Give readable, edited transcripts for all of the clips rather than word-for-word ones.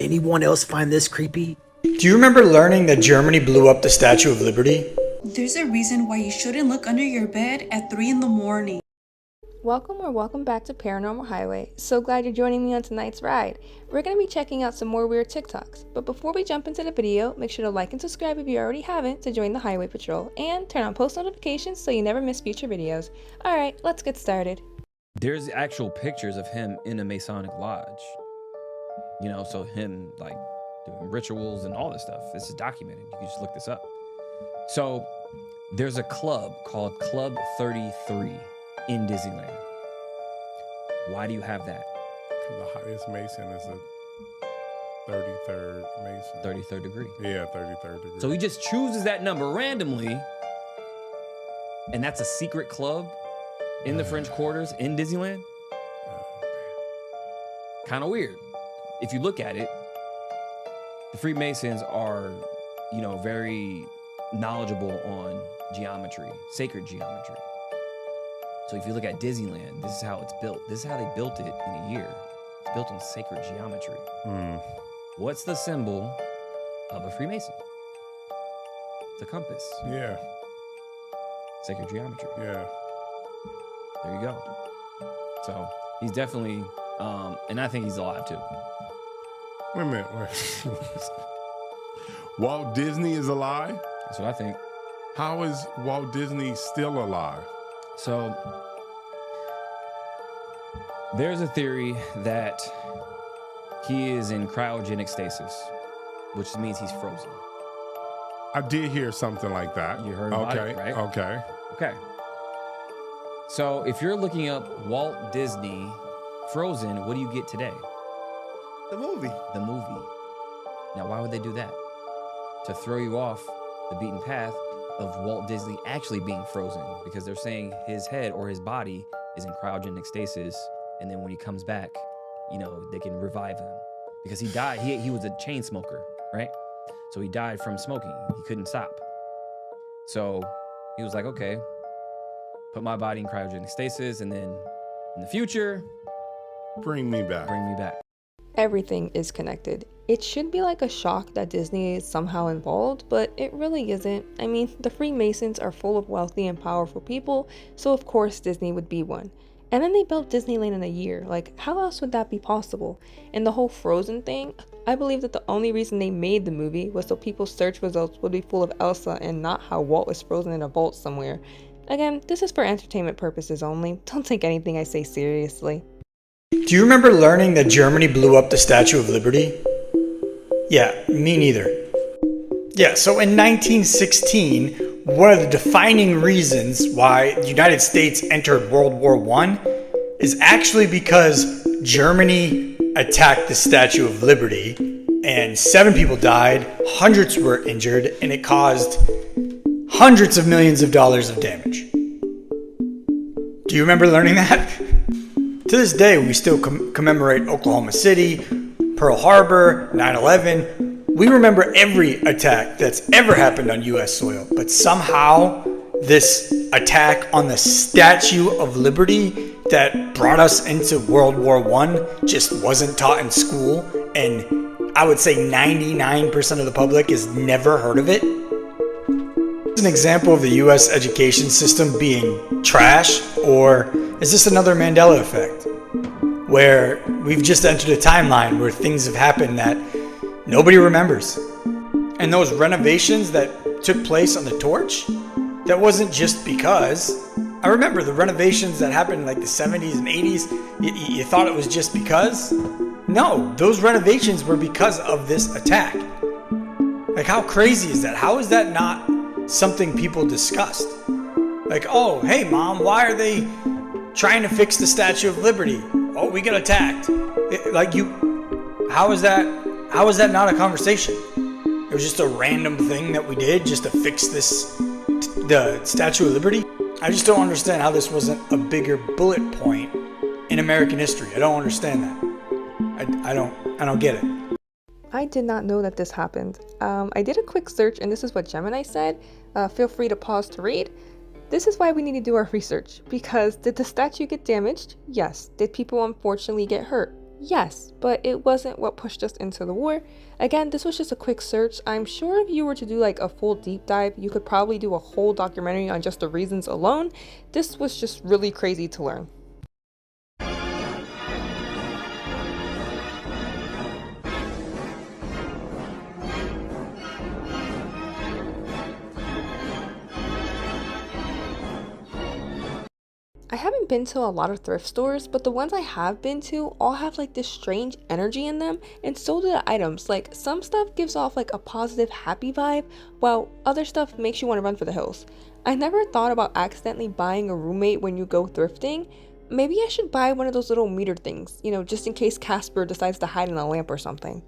Anyone else find this creepy? Do you remember learning that Germany blew up the Statue of Liberty? There's a reason why you shouldn't look under your bed at 3 in the morning. Welcome back to Paranormal Highway. So glad you're joining me on tonight's ride. We're going to be checking out some more weird TikToks. But before we jump into the video, make sure to like and subscribe if you already haven't to join the Highway Patrol, and turn on post notifications so you never miss future videos. Alright, let's get started. There's actual pictures of him in a Masonic lodge. You know, so him like doing rituals and all this stuff. This is documented. You can just look this up. So there's a club called Club 33 in Disneyland. Why do you have that? The highest Mason is a 33rd Mason. 33rd degree. Yeah, 33rd degree. So he just chooses that number randomly, and that's a secret club in the French Quarters in Disneyland. Kind of weird. If you look at it, the Freemasons are, you know, very knowledgeable on geometry, sacred geometry. So if you look at Disneyland, this is how it's built. This is how they built it in a year. It's built on sacred geometry. What's the symbol of a Freemason? It's a compass. Yeah. Sacred geometry. Yeah. There you go. So he's definitely, and I think he's alive too. Wait a minute. Wait. Walt Disney is alive? That's what I think. How is Walt Disney still alive? So there's a theory that he is in cryogenic stasis, which means he's frozen. I did hear something like that. You heard about okay, it, right? Okay. Okay. So if you're looking up Walt Disney Frozen, what do you get today? The movie. The movie. Now, why would they do that? To throw you off the beaten path of Walt Disney actually being frozen, because they're saying his head or his body is in cryogenic stasis, and then when he comes back, you know, they can revive him. Because he died, he was a chain smoker, right? So he died from smoking. He couldn't stop. So he was like, okay, put my body in cryogenic stasis, and then in the future, Bring me back. bring me back. Everything is connected. It should be like a shock that Disney is somehow involved, but it really isn't. I mean, the Freemasons are full of wealthy and powerful people, so of course Disney would be one. And then they built Disneyland in a year. Like, how else would that be possible? And the whole Frozen thing, I believe that the only reason they made the movie was so people's search results would be full of Elsa and not how Walt was frozen in a vault somewhere. Again, this is for entertainment purposes only. Don't take anything I say seriously. Do you remember learning that Germany blew up the Statue of Liberty? Yeah, me neither. Yeah, so in 1916, one of the defining reasons why the United States entered World War I is actually because Germany attacked the Statue of Liberty, and 7 people died, hundreds were injured, and it caused hundreds of millions of dollars of damage. Do you remember learning that? To this day, we still commemorate Oklahoma City, Pearl Harbor, 9/11. We remember every attack that's ever happened on U.S. soil. But somehow, this attack on the Statue of Liberty that brought us into World War I just wasn't taught in school. And I would say 99% of the public has never heard of it. Is an example of the U.S. education system being trash, or is this another Mandela effect, where we've just entered a timeline where things have happened that nobody remembers? And those renovations that took place on the Torch, that wasn't just because. I remember the renovations that happened in like the 70s and 80s. You thought it was just because? No, those renovations were because of this attack. Like, how crazy is that? How is that not something people discussed? Like, oh, hey mom, why are they trying to fix the Statue of Liberty? Oh, we got attacked. How is that not a conversation? It was just a random thing that we did just to fix the Statue of Liberty. I just don't understand how this wasn't a bigger bullet point in American history. I don't understand that. I don't get it. I did not know that this happened. I did a quick search, and this is what Gemini said. Feel free to pause to read. This is why we need to do our research, because did the statue get damaged? Yes. Did people unfortunately get hurt? Yes, but it wasn't what pushed us into the war. Again, this was just a quick search. I'm sure if you were to do like a full deep dive, you could probably do a whole documentary on just the reasons alone. This was just really crazy to learn. I haven't been to a lot of thrift stores, but the ones I have been to all have like this strange energy in them, and so do the items. Like some stuff gives off like a positive, happy vibe, while other stuff makes you want to run for the hills. I never thought about accidentally buying a roommate when you go thrifting. Maybe I should buy one of those little meter things, just in case Casper decides to hide in a lamp or something.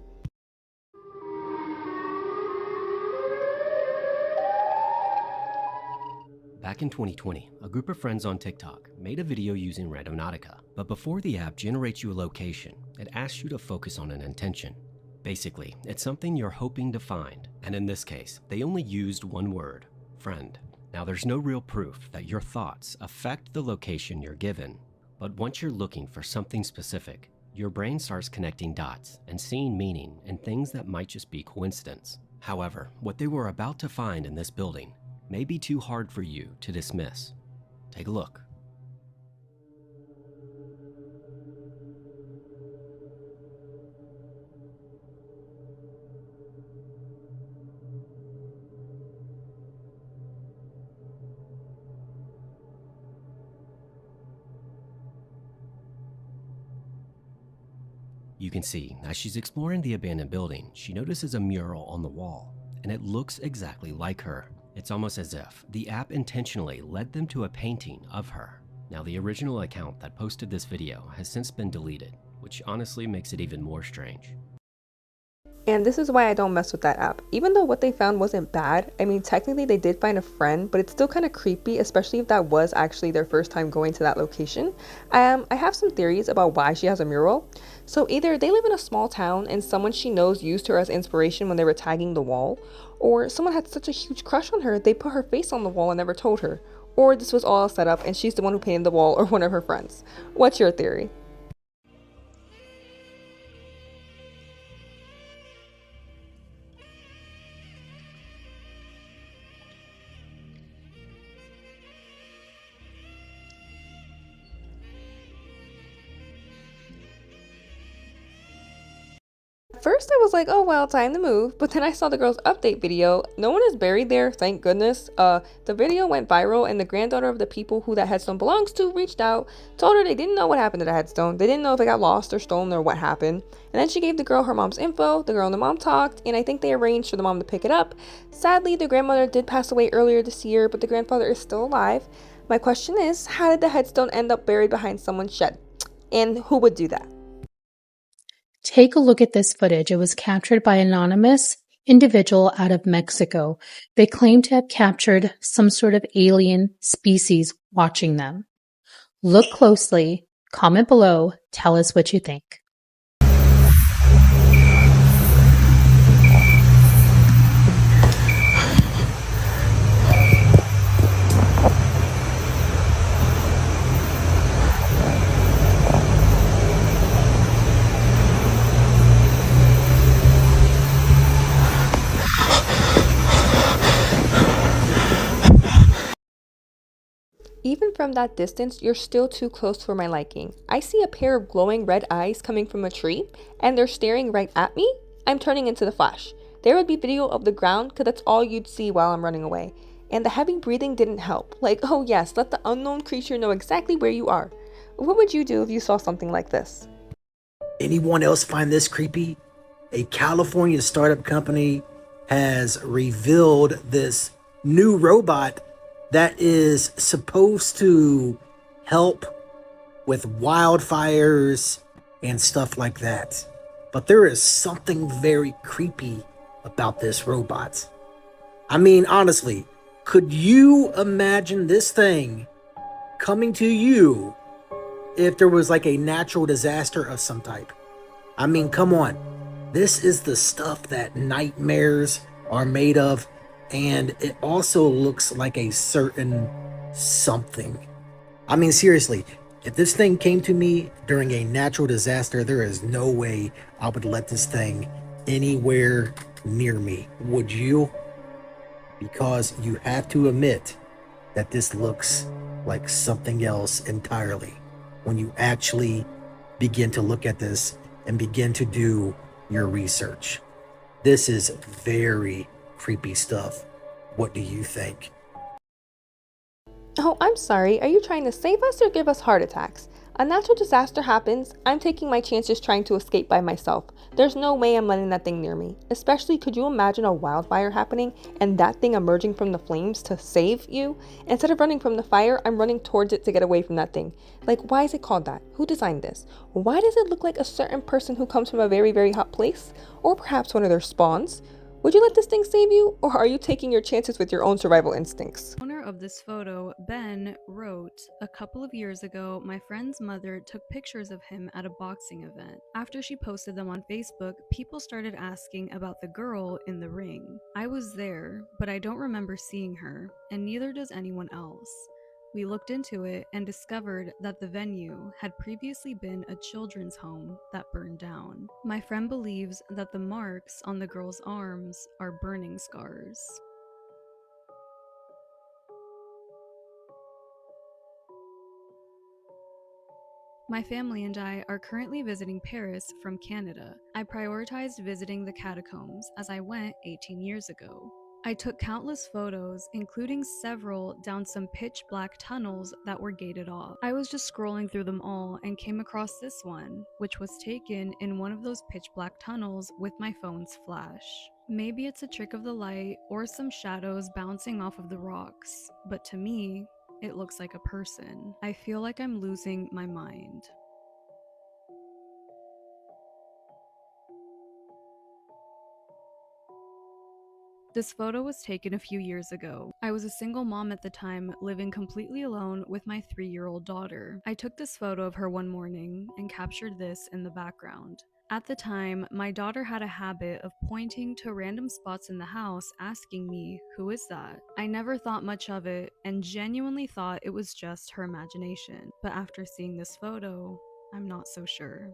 Back in 2020, a group of friends on TikTok made a video using Randonautica. But before the app generates you a location, it asks you to focus on an intention. Basically, it's something you're hoping to find. And in this case, they only used one word: friend. Now there's no real proof that your thoughts affect the location you're given. But once you're looking for something specific, your brain starts connecting dots and seeing meaning in things that might just be coincidence. However, what they were about to find in this building may be too hard for you to dismiss. Take a look. You can see, as she's exploring the abandoned building, she notices a mural on the wall, and it looks exactly like her. It's almost as if the app intentionally led them to a painting of her. Now, the original account that posted this video has since been deleted, which honestly makes it even more strange. And this is why I don't mess with that app. Even though what they found wasn't bad, I mean, technically they did find a friend, but it's still kind of creepy, especially if that was actually their first time going to that location. I have some theories about why she has a mural. So either they live in a small town and someone she knows used her as inspiration when they were tagging the wall, or someone had such a huge crush on her they put her face on the wall and never told her, or this was all set up and she's the one who painted the wall or one of her friends. What's your theory? First I was like, oh well, time to move, but then I saw the girl's update video. No one is buried there, thank goodness. The video went viral and the granddaughter of the people who that headstone belongs to reached out, told her they didn't know what happened to the headstone. They didn't know if it got lost or stolen or what happened. And then she gave the girl her mom's info, the girl and the mom talked, and I think they arranged for the mom to pick it up. Sadly, the grandmother did pass away earlier this year, but the grandfather is still alive. My question is, how did the headstone end up buried behind someone's shed? And who would do that? Take a look at this footage. It was captured by an anonymous individual out of Mexico. They claim to have captured some sort of alien species watching them. Look closely, comment below, tell us what you think. Even from that distance, you're still too close for my liking. I see a pair of glowing red eyes coming from a tree, and they're staring right at me. I'm turning into the Flash. There would be video of the ground, because that's all you'd see while I'm running away. And the heavy breathing didn't help. Like, oh yes, let the unknown creature know exactly where you are. What would you do if you saw something like this? Anyone else find this creepy? A California startup company has revealed this new robot that is supposed to help with wildfires and stuff like that. But there is something very creepy about this robot. I mean, honestly, could you imagine this thing coming to you if there was like a natural disaster of some type? I mean, come on. This is the stuff that nightmares are made of. And it also looks like a certain something. I mean, seriously, If this thing came to me during a natural disaster, there is no way I would let this thing anywhere near me. Would you? Because you have to admit that this looks like something else entirely when you actually begin to look at this and begin to do your research. This is very creepy stuff. What do you think? Oh, I'm sorry. Are you trying to save us or give us heart attacks? A natural disaster happens. I'm taking my chances trying to escape by myself. There's no way I'm letting that thing near me. Especially, could you imagine a wildfire happening and that thing emerging from the flames to save you? Instead of running from the fire, I'm running towards it to get away from that thing. Like, why is it called that? Who designed this? Why does it look like a certain person who comes from a very, very hot place? Or perhaps one of their spawns? Would you let this thing save you, or are you taking your chances with your own survival instincts? Owner of this photo, Ben, wrote, "A couple of years ago, my friend's mother took pictures of him at a boxing event. After she posted them on Facebook, people started asking about the girl in the ring. I was there, but I don't remember seeing her, and neither does anyone else. We looked into it and discovered that the venue had previously been a children's home that burned down. My friend believes that the marks on the girl's arms are burning scars." My family and I are currently visiting Paris from Canada. I prioritized visiting the catacombs as I went 18 years ago. I took countless photos, including several down some pitch black tunnels that were gated off. I was just scrolling through them all and came across this one, which was taken in one of those pitch black tunnels with my phone's flash. Maybe it's a trick of the light or some shadows bouncing off of the rocks, but to me, it looks like a person. I feel like I'm losing my mind. This photo was taken a few years ago. I was a single mom at the time, living completely alone with my 3-year-old daughter. I took this photo of her one morning and captured this in the background. At the time, my daughter had a habit of pointing to random spots in the house asking me, "Who is that?" I never thought much of it and genuinely thought it was just her imagination. But after seeing this photo, I'm not so sure.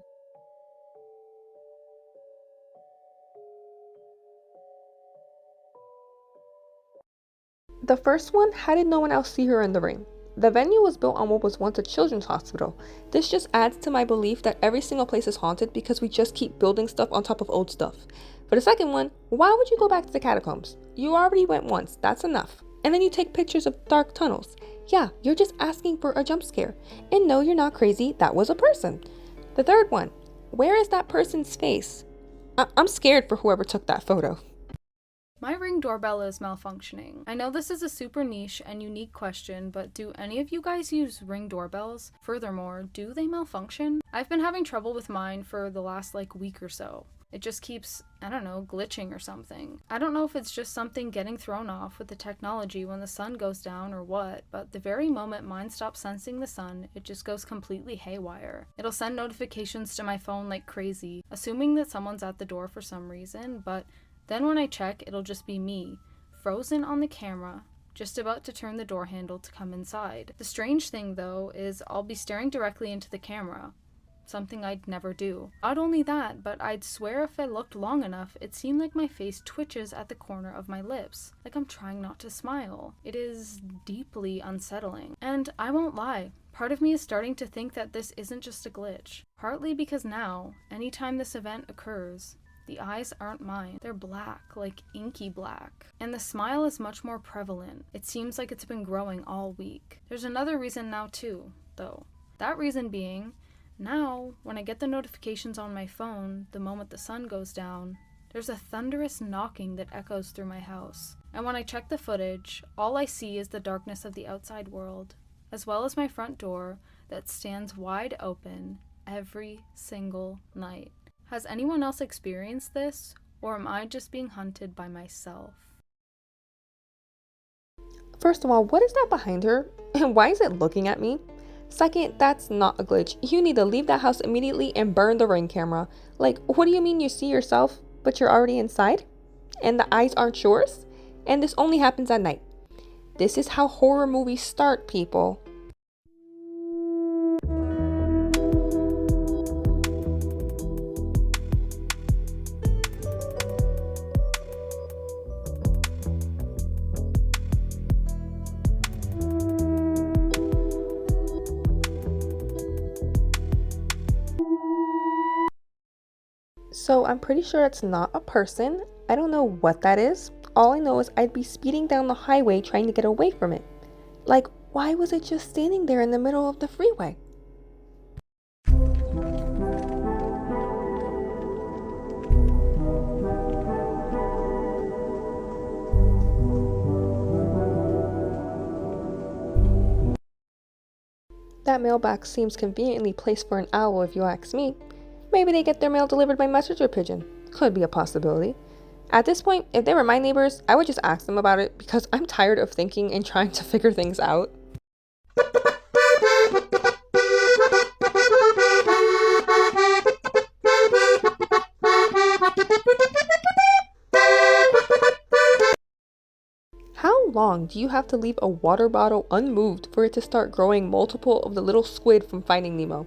The first one, how did no one else see her in the ring? The venue was built on what was once a children's hospital. This just adds to my belief that every single place is haunted because we just keep building stuff on top of old stuff. For the second one, why would you go back to the catacombs? You already went once, that's enough. And then you take pictures of dark tunnels. Yeah, you're just asking for a jump scare. And no, you're not crazy, that was a person. The third one, where is that person's face? I'm scared for whoever took that photo. My Ring doorbell is malfunctioning. I know this is a super niche and unique question, but do any of you guys use Ring doorbells? Furthermore, do they malfunction? I've been having trouble with mine for the last week or so. It just keeps, glitching or something. I don't know if it's just something getting thrown off with the technology when the sun goes down or what, but the very moment mine stops sensing the sun, it just goes completely haywire. It'll send notifications to my phone like crazy, assuming that someone's at the door for some reason, but then when I check, it'll just be me, frozen on the camera, just about to turn the door handle to come inside. The strange thing, though, is I'll be staring directly into the camera, something I'd never do. Not only that, but I'd swear if I looked long enough, it seemed like my face twitches at the corner of my lips, like I'm trying not to smile. It is deeply unsettling. And I won't lie, part of me is starting to think that this isn't just a glitch. Partly because now, anytime this event occurs, the eyes aren't mine. They're black, like inky black. And the smile is much more prevalent. It seems like it's been growing all week. There's another reason now too, though. That reason being, now, when I get the notifications on my phone the moment the sun goes down, there's a thunderous knocking that echoes through my house. And when I check the footage, all I see is the darkness of the outside world, as well as my front door that stands wide open every single night. Has anyone else experienced this, or am I just being hunted by myself? First of all, what is that behind her? And why is it looking at me? Second, that's not a glitch. You need to leave that house immediately and burn the Ring camera. Like, what do you mean you see yourself, but you're already inside? And the eyes aren't yours? And this only happens at night. This is how horror movies start, people. So I'm pretty sure it's not a person. I don't know what that is. All I know is I'd be speeding down the highway trying to get away from it. Like, why was it just standing there in the middle of the freeway? That mailbox seems conveniently placed for an owl if you ask me. Maybe they get their mail delivered by messenger pigeon. Could be a possibility. At this point, if they were my neighbors, I would just ask them about it because I'm tired of thinking and trying to figure things out. How long do you have to leave a water bottle unmoved for it to start growing multiple of the little squid from Finding Nemo?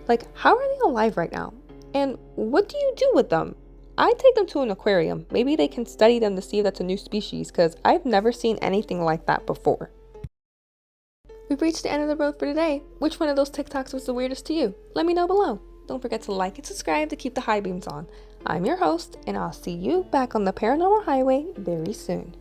Like, how are they alive right now? And what do you do with them? I'd take them to an aquarium. Maybe they can study them to see if that's a new species, because I've never seen anything like that before. We've reached the end of the road for today. Which one of those TikToks was the weirdest to you? Let me know below. Don't forget to like and subscribe to keep the high beams on. I'm your host, and I'll see you back on the Paranormal Highway very soon.